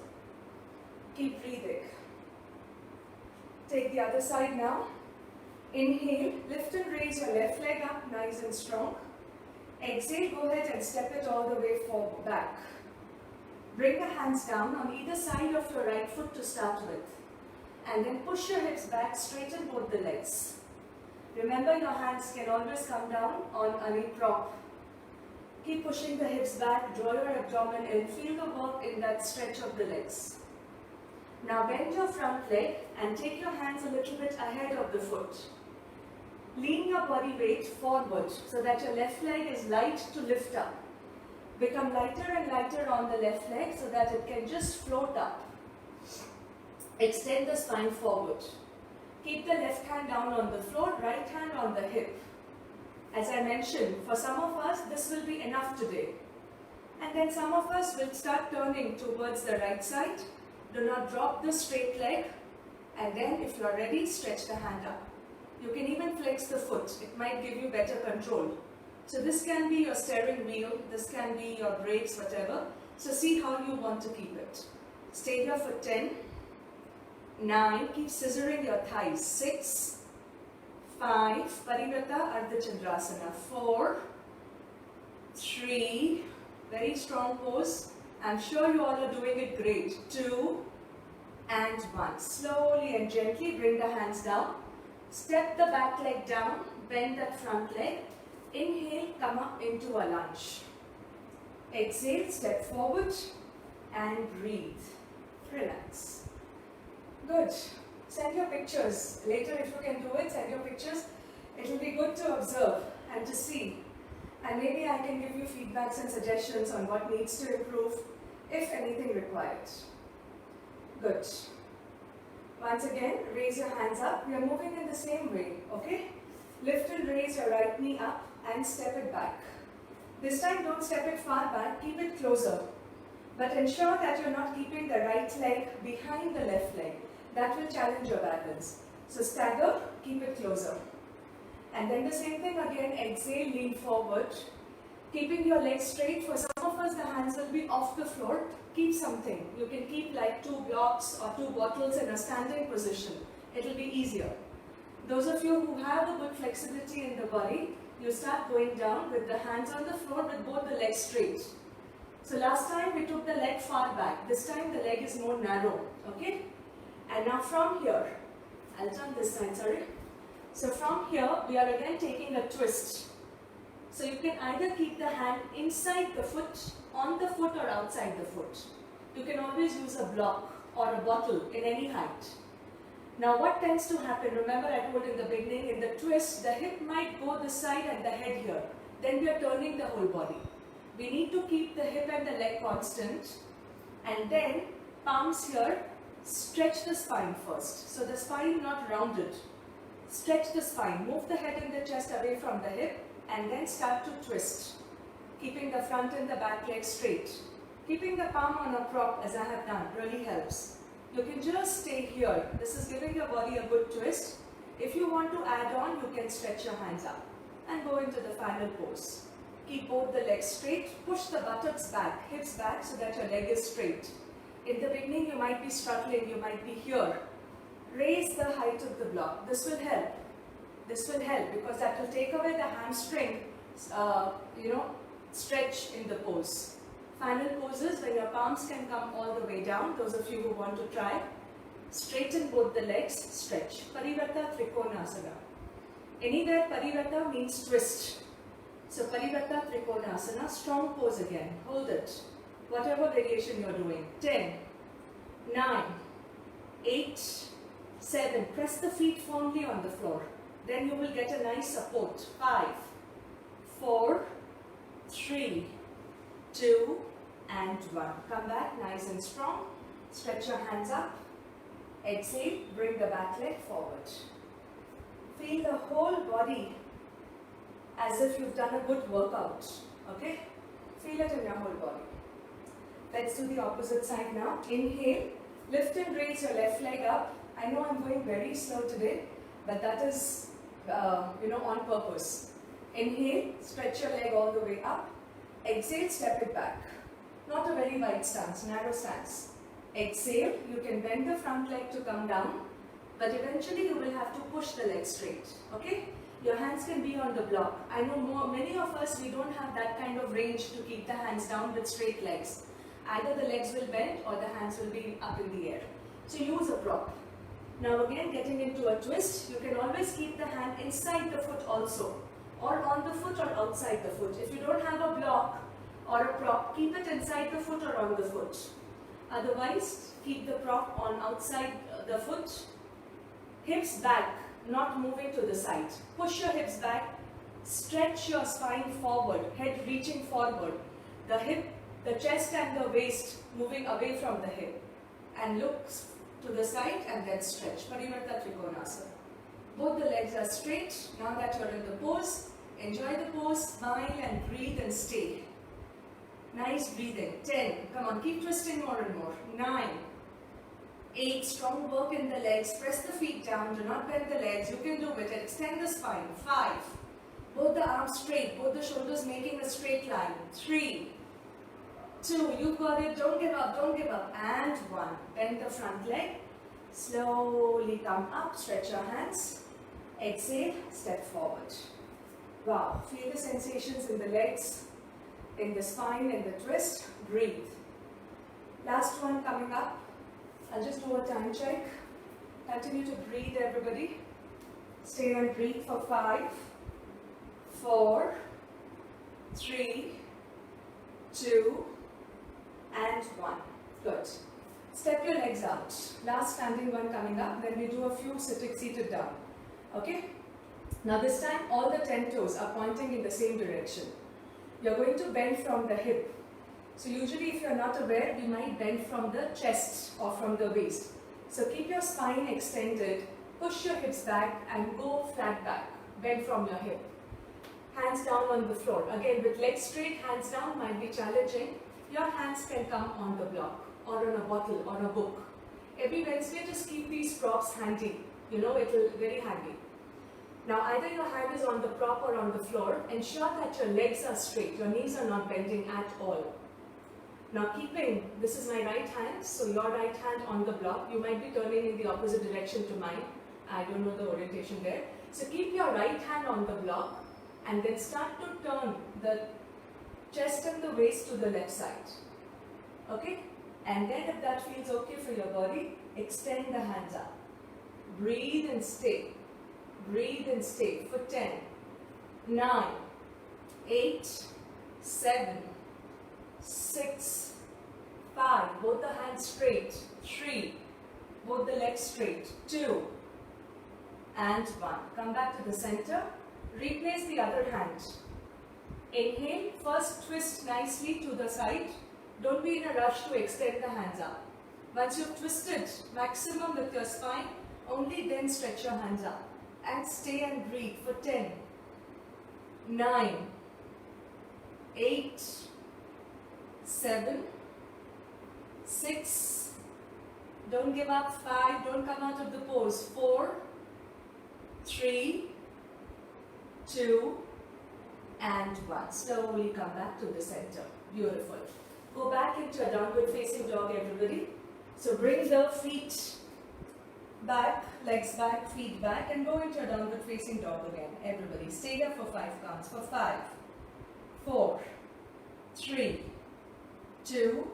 Keep breathing. Take the other side now. Inhale, lift and raise your left leg up nice and strong. Exhale, go ahead and step it all the way forward, back. Bring the hands down on either side of your right foot to start with. And then push your hips back, straighten both the legs. Remember, your hands can always come down on any prop. Keep pushing the hips back, draw your abdomen in, feel the work in that stretch of the legs. Now bend your front leg and take your hands a little bit ahead of the foot. Lean your body weight forward so that your left leg is light to lift up. Become lighter and lighter on the left leg so that it can just float up. Extend the spine forward. Keep the left hand down on the floor, right hand on the hip. As I mentioned, for some of us, this will be enough today. And then some of us will start turning towards the right side. Do not drop the straight leg. And then if you are ready, stretch the hand up. You can even flex the foot. It might give you better control. So this can be your steering wheel, this can be your brakes, whatever. So see how you want to keep it. Stay here for 10. 9, keep scissoring your thighs. 6, 5, Parivrata Ardha Chandrasana. 4, 3, very strong pose. I'm sure you all are doing it great. 2, and 1. Slowly and gently bring the hands down. Step the back leg down, bend that front leg. Inhale, come up into a lunge. Exhale, step forward and breathe. Relax. Good. Send your pictures. Later, if you can do it, send your pictures. It will be good to observe and to see. And maybe I can give you feedbacks and suggestions on what needs to improve, if anything required. Good. Once again, raise your hands up. We are moving in the same way, okay? Lift and raise your right knee up and step it back. This time, don't step it far back, keep it closer. But ensure that you're not keeping the right leg behind the left leg. That will challenge your balance. So stagger, keep it closer. And then the same thing again, exhale, lean forward. Keeping your legs straight. For some of us, the hands will be off the floor. Keep something. You can keep like 2 blocks or 2 bottles in a standing position. It will be easier. Those of you who have a good flexibility in the body, you start going down with the hands on the floor with both the legs straight. So last time we took the leg far back. This time the leg is more narrow. Okay? And now from here, I'll turn this side, sorry. So from here, we are again taking a twist. So you can either keep the hand inside the foot, on the foot or outside the foot. You can always use a block or a bottle in any height. Now what tends to happen, remember I told in the beginning, in the twist, the hip might go this side and the head here. Then we are turning the whole body. We need to keep the hip and the leg constant, and then palms here, stretch the spine first. So the spine not rounded. Stretch the spine, move the head and the chest away from the hip, and then start to twist, keeping the front and the back leg straight. Keeping the palm on a prop, as I have done, really helps. You can just stay here. This is giving your body a good twist. If you want to add on, you can stretch your hands up and go into the final pose. Keep both the legs straight. Push the buttocks back, hips back, so that your leg is straight. In the beginning, you might be struggling, you might be here. Raise the height of the block. This will help. This will help because that will take away the hamstring, stretch in the pose. Final poses when your palms can come all the way down. Those of you who want to try, straighten both the legs, stretch. Parivrata Trikonasana. Anywhere Parivrata means twist. So Parivrata Trikonasana, strong pose again. Hold it. Whatever variation you are doing. 10, 9, 8, 7. Press the feet firmly on the floor. Then you will get a nice support. 5, 4, 3, 2 and 1. Come back nice and strong. Stretch your hands up. Exhale. Bring the back leg forward. Feel the whole body as if you've done a good workout. Okay? Feel it in your whole body. Let's do the opposite side now. Inhale. Lift and raise your left leg up. I know I'm going very slow today, but that is, on purpose. Inhale. Stretch your leg all the way up. Exhale, step it back. Not a very wide stance, narrow stance. Exhale, you can bend the front leg to come down, but eventually you will have to push the leg straight. Okay? Your hands can be on the block. I know many of us, we don't have that kind of range to keep the hands down with straight legs. Either the legs will bend or the hands will be up in the air. So use a prop. Now again, getting into a twist, you can always keep the hand inside the foot also, or on the foot or outside the foot. If you don't have a block or a prop, keep it inside the foot or on the foot. Otherwise, keep the prop on outside the foot. Hips back, not moving to the side. Push your hips back. Stretch your spine forward, head reaching forward. The hip, the chest and the waist moving away from the hip. And look to the side and then stretch. Parivrata Trikonasana. Both the legs are straight. Now that you're in the pose, enjoy the pose, smile and breathe and stay. Nice breathing. 10. Come on, keep twisting more and more. 9, 8. Strong work in the legs. Press the feet down. Do not bend the legs. You can do it. Extend the spine. 5. Both the arms straight. Both the shoulders making a straight line. 3, 2. You got it. Don't give up. Don't give up. And 1. Bend the front leg. Slowly come up. Stretch your hands. Exhale, step forward. Wow, feel the sensations in the legs, in the spine, in the twist. Breathe. Last one coming up. I'll just do a time check. Continue to breathe, everybody. Stay and breathe for 5, 4, 3, 2, and 1. Good. Step your legs out. Last standing one coming up. Then we do a few seated down. Okay? Now this time all the 10 toes are pointing in the same direction. You're going to bend from the hip. So usually if you're not aware, we might bend from the chest or from the waist. So keep your spine extended, push your hips back and go flat back. Bend from your hip. Hands down on the floor. Again, with legs straight, hands down might be challenging. Your hands can come on the block or on a bottle or a book. Every Wednesday, just keep these props handy. It will be very handy. Now either your hand is on the prop or on the floor. Ensure that your legs are straight. Your knees are not bending at all. Now this is my right hand, so your right hand on the block. You might be turning in the opposite direction to mine. I don't know the orientation there. So keep your right hand on the block and then start to turn the chest and the waist to the left side. Okay? And then if that feels okay for your body, extend the hands up. Breathe and stay. breathe and stay for 10, 9, 8, 7, 6, 5, both the hands straight, 3, both the legs straight, 2, and 1. Come back to the center, replace the other hand. Inhale, first twist nicely to the side. Don't be in a rush to extend the hands up. Once you've twisted maximum with your spine, only then stretch your hands up. And stay and breathe for 10, 9, 8, 7, 6, don't give up, 5, don't come out of the pose, 4, 3, 2, and 1. Slowly come back to the center. Beautiful. Go back into a downward facing dog, everybody. So bring the feet back, legs back, feet back, and go into a downward facing dog again. Everybody, stay here for 5 counts. For 5, 4, 3, 2,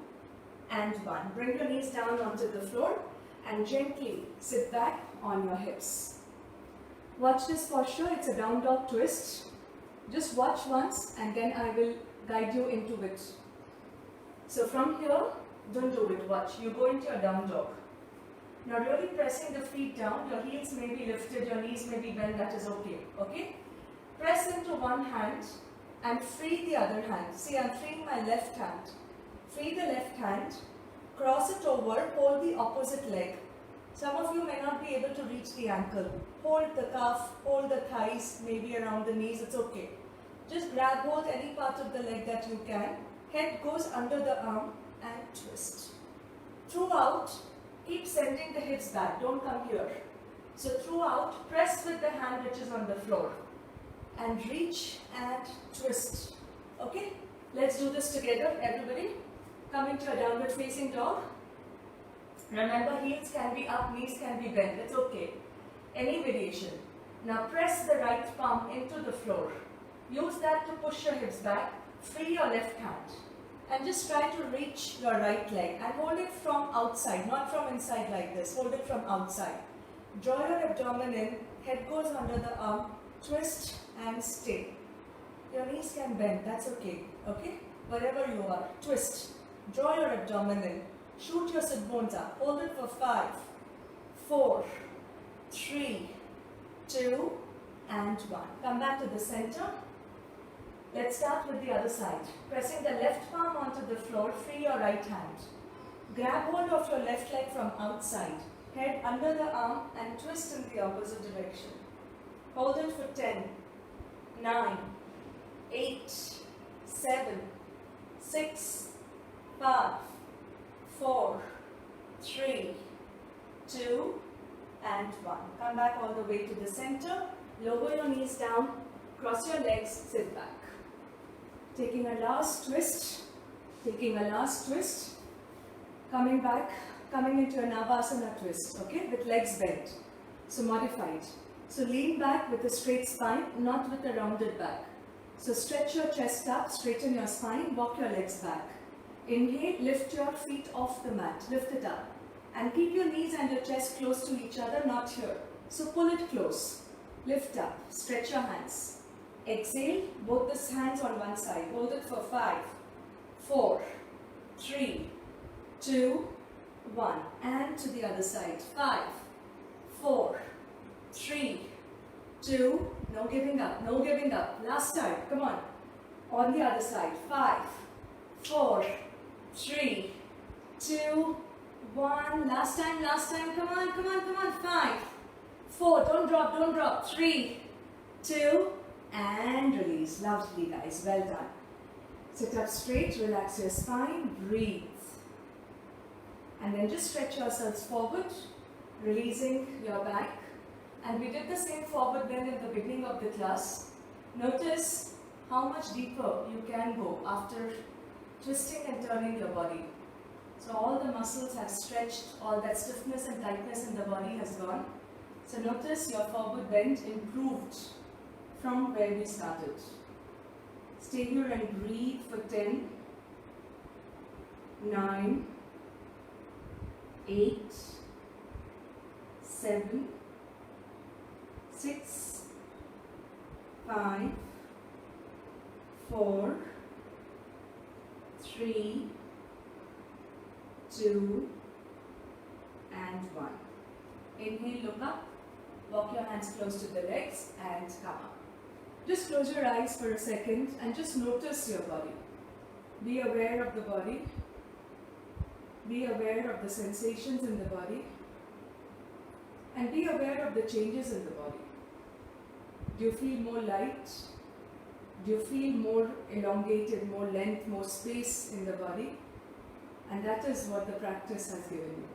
and 1. Bring your knees down onto the floor and gently sit back on your hips. Watch this posture. It's a down dog twist. Just watch once and then I will guide you into it. So from here, don't do it. Watch. You go into a down dog. Now really pressing the feet down. Your heels may be lifted, your knees may be bent. That is okay. Okay? Press into one hand and free the other hand. See, I'm freeing my left hand. Free the left hand. Cross it over. Hold the opposite leg. Some of you may not be able to reach the ankle. Hold the calf, hold the thighs, maybe around the knees, it's okay. Just grab hold any part of the leg that you can. Head goes under the arm and twist. Throughout, keep sending the hips back, don't come here. So throughout, press with the hand which is on the floor. And reach and twist. Okay? Let's do this together, everybody. Come into a downward facing dog. Remember, heels can be up, knees can be bent. It's okay. Any variation. Now press the right palm into the floor. Use that to push your hips back. Free your left hand. And just try to reach your right leg. And hold it from outside, not from inside like this. Hold it from outside. Draw your abdomen in. Head goes under the arm. Twist and stay. Your knees can bend. That's okay. Okay? Wherever you are. Twist. Draw your abdomen in. Shoot your sit bones up. Hold it for 5, 4, 3, 2, and 1. Come back to the center. Let's start with the other side. Pressing the left palm onto the floor, free your right hand. Grab hold of your left leg from outside. Head under the arm and twist in the opposite direction. Hold it for 10, 9, 8, 7, 6, 5, 4, 3, 2, and 1. Come back all the way to the center. Lower your knees down. Cross your legs. Sit back. Taking a last twist. Taking a last twist. Coming back. Coming into a Navasana twist. Okay? With legs bent. So modified. So lean back with a straight spine, not with a rounded back. So stretch your chest up. Straighten your spine. Walk your legs back. Inhale, lift your feet off the mat, lift it up. And keep your knees and your chest close to each other, not here. So pull it close. Lift up, stretch your hands. Exhale, both the hands on one side. Hold it for 5, 4, 3, 2, 1. And to the other side. 5, 4, 3, 2. No giving up, no giving up. Last time, come on. On the other side. 5, 4, 3, 2, 1. Last time. Come on. 5, 4. Don't drop. 3, 2, and release. Lovely, guys. Well done. Sit up straight. Relax your spine. Breathe. And then just stretch yourselves forward, releasing your back. And we did the same forward bend in the beginning of the class. Notice how much deeper you can go after twisting and turning your body. So all the muscles have stretched, all that stiffness and tightness in the body has gone. So notice your forward bend improved from where we started. Stay here and breathe for 10, 9, 8, 7, 6, 5, 4, 3, 2, and 1. Inhale, look up, walk your hands close to the legs and come up. Just close your eyes for a second and just notice your body. Be aware of the body. Be aware of the sensations in the body. And be aware of the changes in the body. Do you feel more light? Do you feel more elongated, more length, more space in the body? And that is what the practice has given you.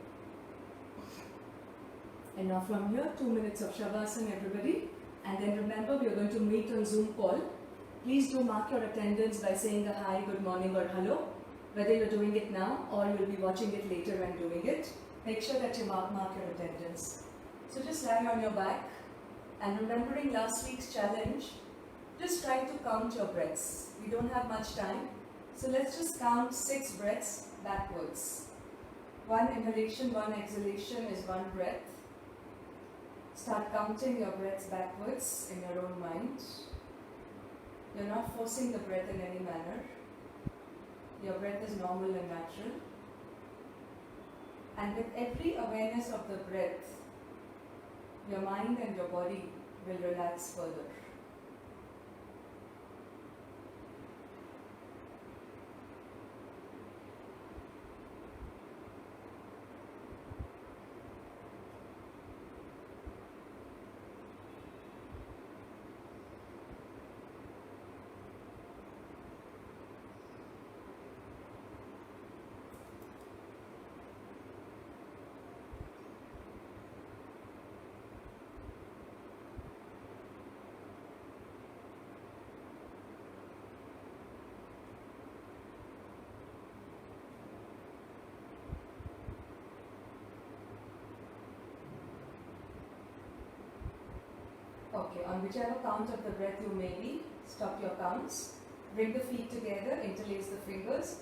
And now from here, 2 minutes of Shavasana, everybody. And then remember, we are going to meet on Zoom call. Please do mark your attendance by saying a hi, good morning or hello, whether you're doing it now or you'll be watching it later and doing it. Make sure that you mark your attendance. So just lie on your back and remembering last week's challenge, just try to count your breaths. We don't have much time, so let's just count 6 breaths backwards. 1 inhalation, 1 exhalation is 1 breath. Start counting your breaths backwards in your own mind. You're not forcing the breath in any manner. Your breath is normal and natural. And with every awareness of the breath, your mind and your body will relax further. Okay, on whichever count of the breath you may be, stop your counts. Bring the feet together, interlace the fingers.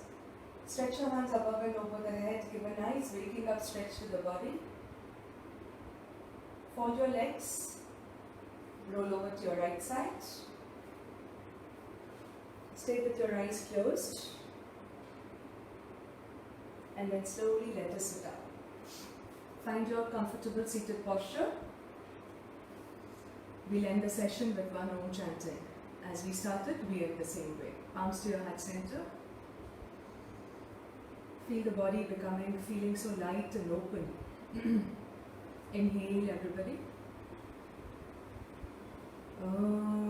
Stretch your hands above and over the head. Give a nice waking up stretch to the body. Fold your legs. Roll over to your right side. Stay with your eyes closed. And then slowly let us sit up. Find your comfortable seated posture. We'll end the session with one Om chanting. As we started, we are the same way. Palms to your heart center. Feel the body feeling so light and open. Inhale, everybody. Om.